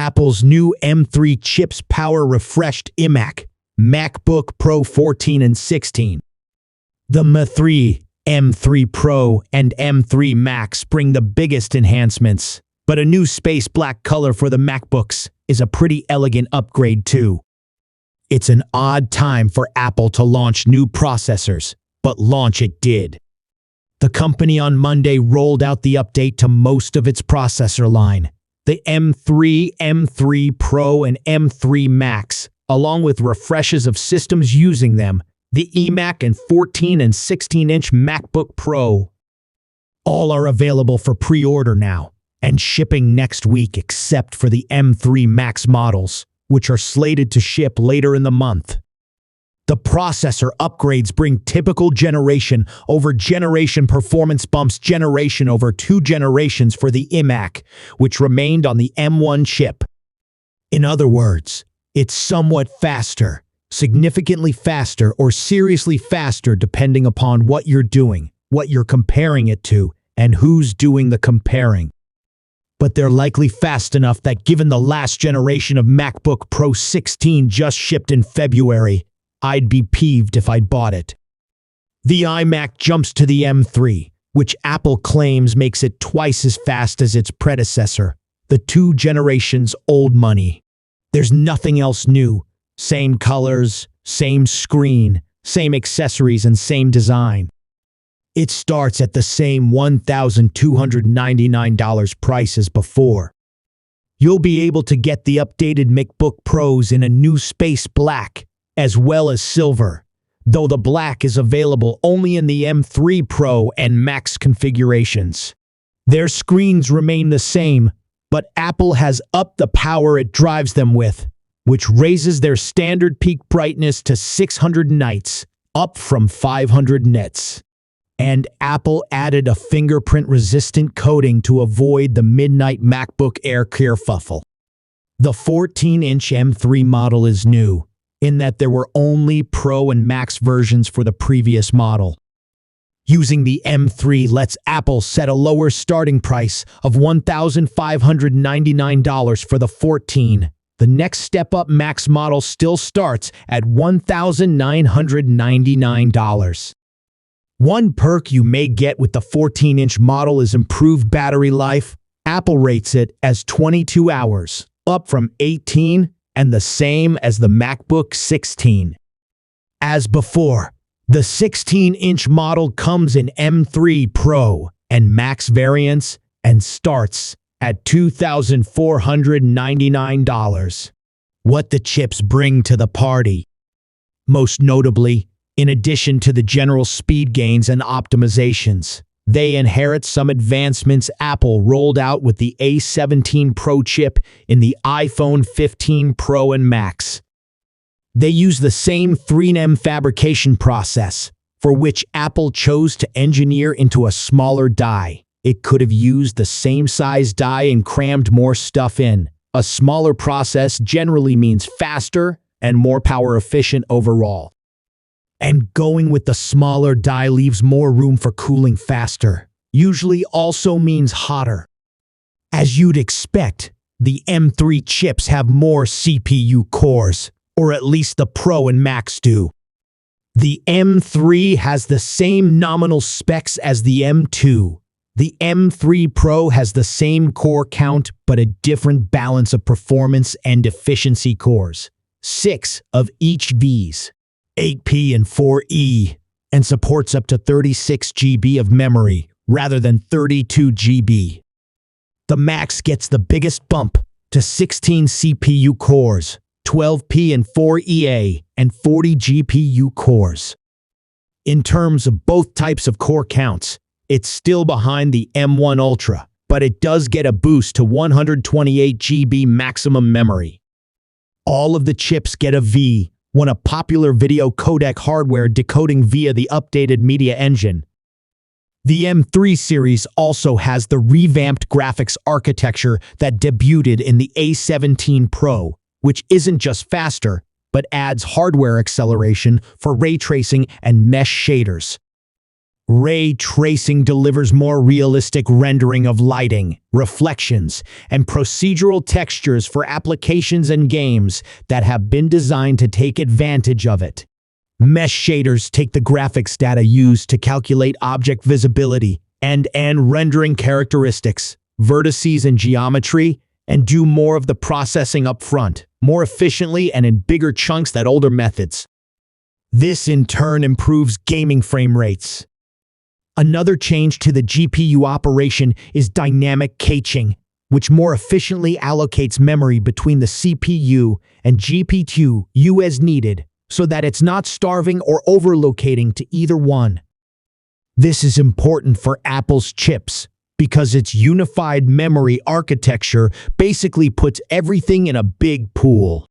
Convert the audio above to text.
Apple's new M3 chips power refreshed iMac, MacBook Pro 14 and 16. The M3, M3 Pro, and M3 Max bring the biggest enhancements, but a new space black color for the MacBooks is a pretty elegant upgrade too. It's an odd time for Apple to launch new processors, but launch it did. The company on Monday rolled out the update to most of its processor line, the M3, M3 Pro, and M3 Max, along with refreshes of systems using them, the iMac and 14 and 16-inch MacBook Pro. All are available for pre-order now, and shipping next week except for the M3 Max models, which are slated to ship later in the month. The processor upgrades bring typical generation over generation performance bumps generation over 2 generations for the iMac, which remained on the M1 chip. In other words, it's somewhat faster, significantly faster, or seriously faster depending upon what you're doing, what you're comparing it to, and who's doing the comparing. But they're likely fast enough that given the last generation of MacBook Pro 16 just shipped in February, I'd be peeved if I'd bought it. The iMac jumps to the M3, which Apple claims makes it twice as fast as its predecessor, the 2 generations old money. There's nothing else new. Same colors, same screen, same accessories, and same design. It starts at the same $1,299 price as before. You'll be able to get the updated MacBook Pros in a new space black, as well as silver, though the black is available only in the M3 Pro and Max configurations. Their screens remain the same, but Apple has upped the power it drives them with, which raises their standard peak brightness to 600 nits, up from 500 nits. And Apple added a fingerprint-resistant coating to avoid the midnight MacBook Air kerfuffle. The 14-inch M3 model is new, in that there were only Pro and Max versions for the previous model. Using the M3 lets Apple set a lower starting price of $1,599 for the 14. The next step-up Max model still starts at $1,999. One perk you may get with the 14-inch model is improved battery life. Apple rates it as 22 hours, up from 18, and the same as the MacBook 16. As before, the 16-inch model comes in M3 Pro and Max variants and starts at $2,499. What the chips bring to the party. Most notably, in addition to the general speed gains and optimizations, they inherit some advancements Apple rolled out with the A17 Pro chip in the iPhone 15 Pro and Max. They use the same 3nm fabrication process, for which Apple chose to engineer into a smaller die. It could have used the same size die and crammed more stuff in. A smaller process generally means faster and more power efficient overall. And going with the smaller die leaves more room for cooling faster, usually also means hotter. As you'd expect, the M3 chips have more CPU cores, or at least the Pro and Max do. The M3 has the same nominal specs as the M2. The M3 Pro has the same core count, but a different balance of performance and efficiency cores. 6 of each Vs. 8P and 4E, and supports up to 36 GB of memory rather than 32 GB. The Max gets the biggest bump to 16 CPU cores, 12P and 4EA, and 40 GPU cores. In terms of both types of core counts, it's still behind the M1 Ultra, but it does get a boost to 128 GB maximum memory. All of the chips get a V, one of popular video codec hardware decoding via the updated media engine. The M3 series also has the revamped graphics architecture that debuted in the A17 Pro, which isn't just faster, but adds hardware acceleration for ray tracing and mesh shaders. Ray tracing delivers more realistic rendering of lighting, reflections, and procedural textures for applications and games that have been designed to take advantage of it. Mesh shaders take the graphics data used to calculate object visibility and rendering characteristics, vertices and geometry, and do more of the processing up front, more efficiently and in bigger chunks than older methods. This in turn improves gaming frame rates. Another change to the GPU operation is dynamic caching, which more efficiently allocates memory between the CPU and GPU as needed, so that it's not starving or overlocating to either one. This is important for Apple's chips, because its unified memory architecture basically puts everything in a big pool.